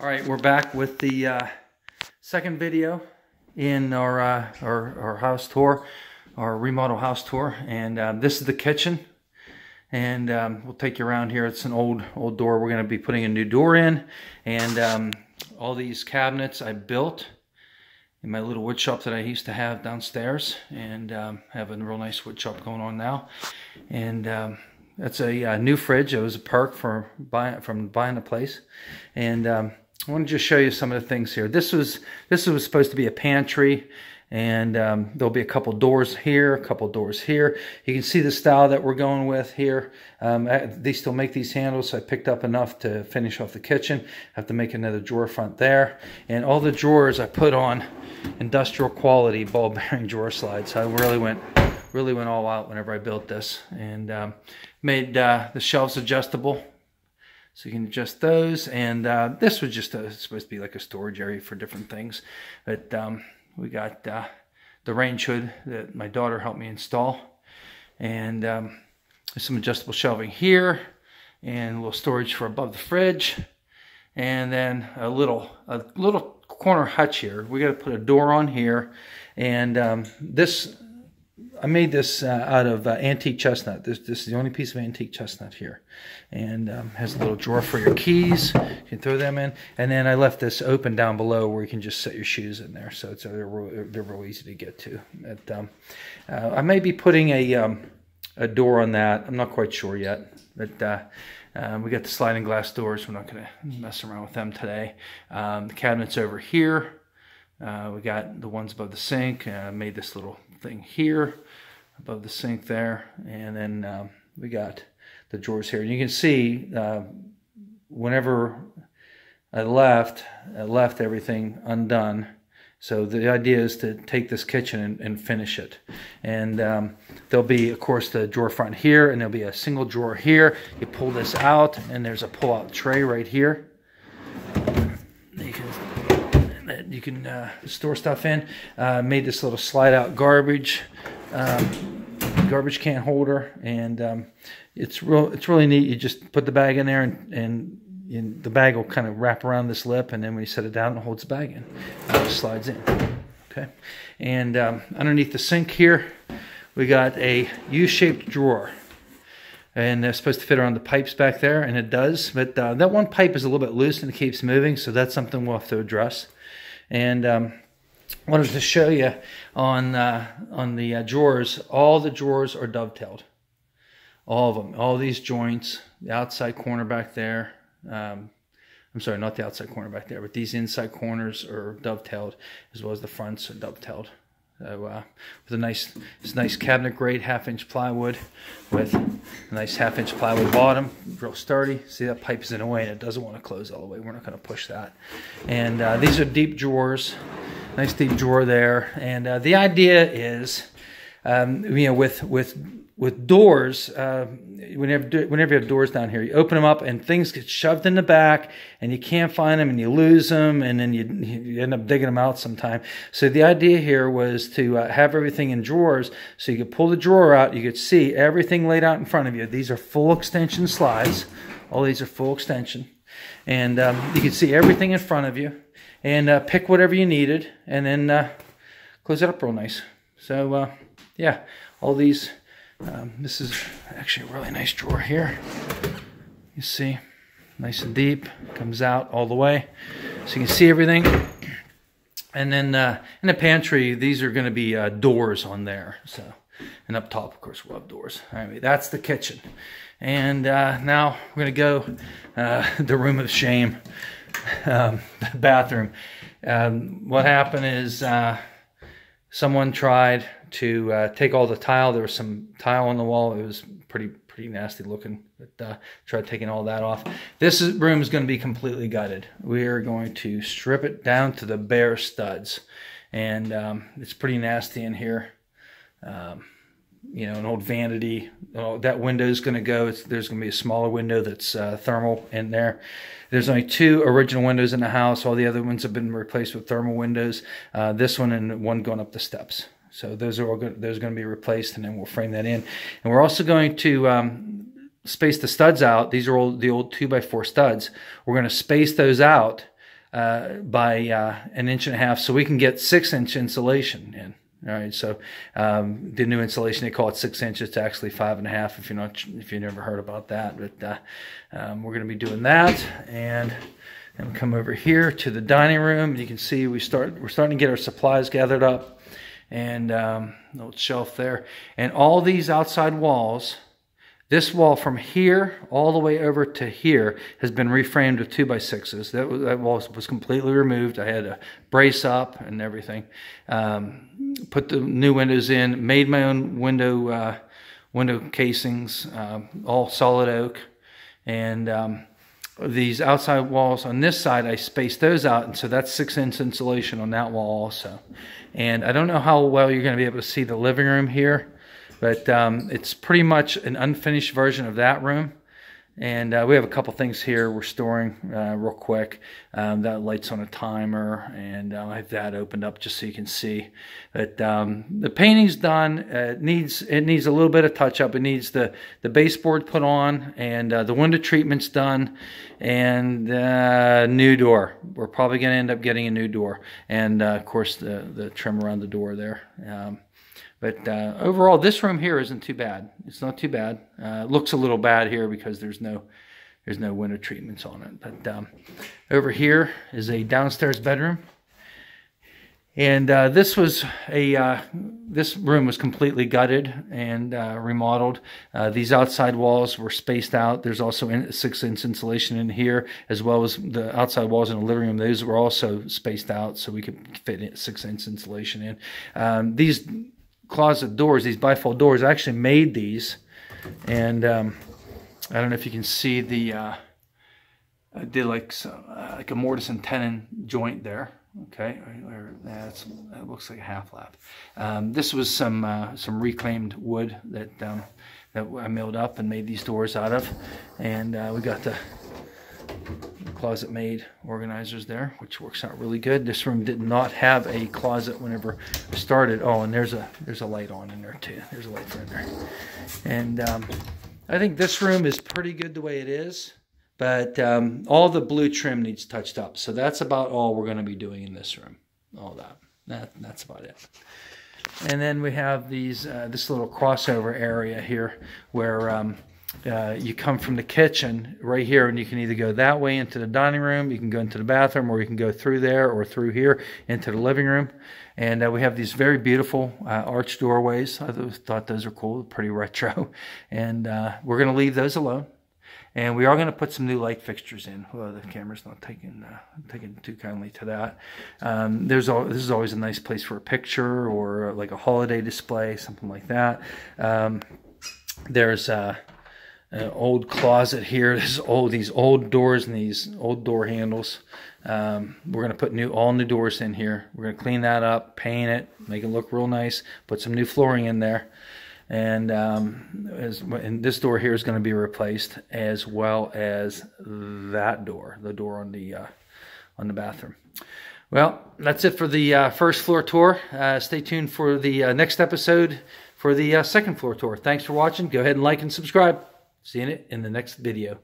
All right, we're back with the second video in our house tour, our remodel house tour, and this is the kitchen. And we'll take you around here. It's an old door. We're going to be putting a new door in, and all these cabinets I built in my little wood shop that I used to have downstairs, and have a real nice wood shop going on now. And that's a new fridge. It was a perk from buying the place, and I want to just show you some of the things here. This was supposed to be a pantry, and there'll be a couple doors here, a couple doors here. You can see the style that we're going with here. They still make these handles, so I picked up enough to finish off the kitchen. I have to make another drawer front there, and all the drawers I put on industrial quality ball bearing drawer slides. So I really went all out whenever I built this, and made the shelves adjustable. So you can adjust those, and this was just supposed to be like a storage area for different things. But we got the range hood that my daughter helped me install, and there's some adjustable shelving here, and a little storage for above the fridge, and then a little corner hutch here. We got to put a door on here, and I made this out of antique chestnut. This is the only piece of antique chestnut here. And has a little drawer for your keys. You can throw them in. And then I left this open down below where you can just set your shoes in there. So they're real easy to get to. But, I may be putting a door on that. I'm not quite sure yet. But we got the sliding glass doors. We're not going to mess around with them today. The cabinets over here. We got the ones above the sink. Made this little thing here above the sink there, and then we got the drawers here. And you can see whenever I left everything undone. So the idea is to take this kitchen and finish it. And there'll be, of course, the drawer front here, and there'll be a single drawer here. You pull this out, and there's a pull-out tray right here. You can store stuff in. Made this little slide-out garbage can holder, and it's really neat. You just put the bag in there, and the bag will kind of wrap around this lip, and then when you set it down, it holds the bag in. It just slides in. Okay, and underneath the sink here, we got a U-shaped drawer. And it's supposed to fit around the pipes back there, and it does. But that one pipe is a little bit loose, and it keeps moving, so that's something we'll have to address. And wanted to show you on the drawers. All the drawers are dovetailed. All of them. All these joints. The outside corner back there. I'm sorry, not the outside corner back there, but these inside corners are dovetailed, as well as the fronts are dovetailed. So with this nice cabinet grade 1/2-inch plywood with a nice 1/2-inch plywood bottom, real sturdy. See, that pipe is in the way and it doesn't want to close all the way. We're not going to push that. And these are deep drawers, nice deep drawer there. And the idea is, you know, with doors, whenever you have doors down here, you open them up and things get shoved in the back, and you can't find them, and you lose them, and then you end up digging them out sometime. So the idea here was to have everything in drawers, so you could pull the drawer out, you could see everything laid out in front of you. These are full extension slides. All these are full extension. And you can see everything in front of you, and pick whatever you needed, and then close it up real nice. So yeah, all these... this is actually a really nice drawer here. You see, nice and deep, comes out all the way, so you can see everything. And then in the pantry, these are going to be doors on there. So, and up top, of course, we'll have doors. Anyway, that's the kitchen. And now we're going to go the room of shame, the bathroom. What happened is someone tried to take all the tile. There was some tile on the wall. It was pretty nasty looking. But tried taking all that off. This room is going to be completely gutted. We are going to strip it down to the bare studs, and it's pretty nasty in here. You know, an old vanity. That window is going to go. There's going to be a smaller window that's thermal in there. There's only 2 original windows in the house. All the other ones have been replaced with thermal windows. This one and one going up the steps. So those are all good. Those are going to be replaced, and then we'll frame that in. And we're also going to space the studs out. These are the old 2x4 studs. We're going to space those out by 1.5 inches, so we can get 6-inch insulation in. All right, so the new insulation, they call it 6 inches. It's actually 5.5 if you've never heard about that. But we're going to be doing that, and we come over here to the dining room. You can see we're starting to get our supplies gathered up, and old shelf there, and all these outside walls. This wall from here all the way over to here has been reframed with 2x6s. That wall was completely removed. I had to brace up and everything. Put the new windows in. Made my own window casings, all solid oak. And these outside walls on this side, I spaced those out, and so that's 6-inch insulation on that wall also. And I don't know how well you're going to be able to see the living room here, but it's pretty much an unfinished version of that room. And we have a couple things here we're storing real quick. That light's on a timer, and I have that opened up just so you can see. But the painting's done. It needs a little bit of touch up. It needs the baseboard put on, and the window treatment's done, and new door. We're probably going to end up getting a new door, and of course the trim around the door there. But overall, this room here isn't too bad. It's not too bad. It looks a little bad here because there's no window treatments on it. But over here is a downstairs bedroom, and this room was completely gutted and remodeled. These outside walls were spaced out. There's also 6-inch insulation in here, as well as the outside walls in the living room. Those were also spaced out so we could fit 6-inch insulation in. These closet doors, these bifold doors, I actually made these, and I don't know if you can see the I did like a mortise and tenon joint there. Okay, that looks like a half lap. This was some reclaimed wood that I milled up and made these doors out of, and we got the closet made organizers there, which works out really good. This room did not have a closet whenever I started. Oh, and there's a light on in there too. There's a light right there. And I think this room is pretty good the way it is, but all the blue trim needs touched up. So that's about all we're going to be doing in this room. All that's about it. And then we have these this little crossover area here where you come from the kitchen right here, and you can either go that way into the dining room, you can go into the bathroom, or you can go through there or through here into the living room. And we have these very beautiful arch doorways. I thought those are cool, pretty retro. And we're going to leave those alone. And we are going to put some new light fixtures in. Well, the camera's not taking too kindly to that. This is always a nice place for a picture or like a holiday display, something like that. There's an old closet here. These old doors and these old door handles. We're going to put all new doors in here. We're going to clean that up, paint it, make it look real nice, put some new flooring in there. And this door here is going to be replaced, as well as that door, the door on the bathroom. Well, that's it for the first floor tour. Stay tuned for the next episode for the second floor tour. Thanks for watching. Go ahead and like and subscribe. See you in the next video.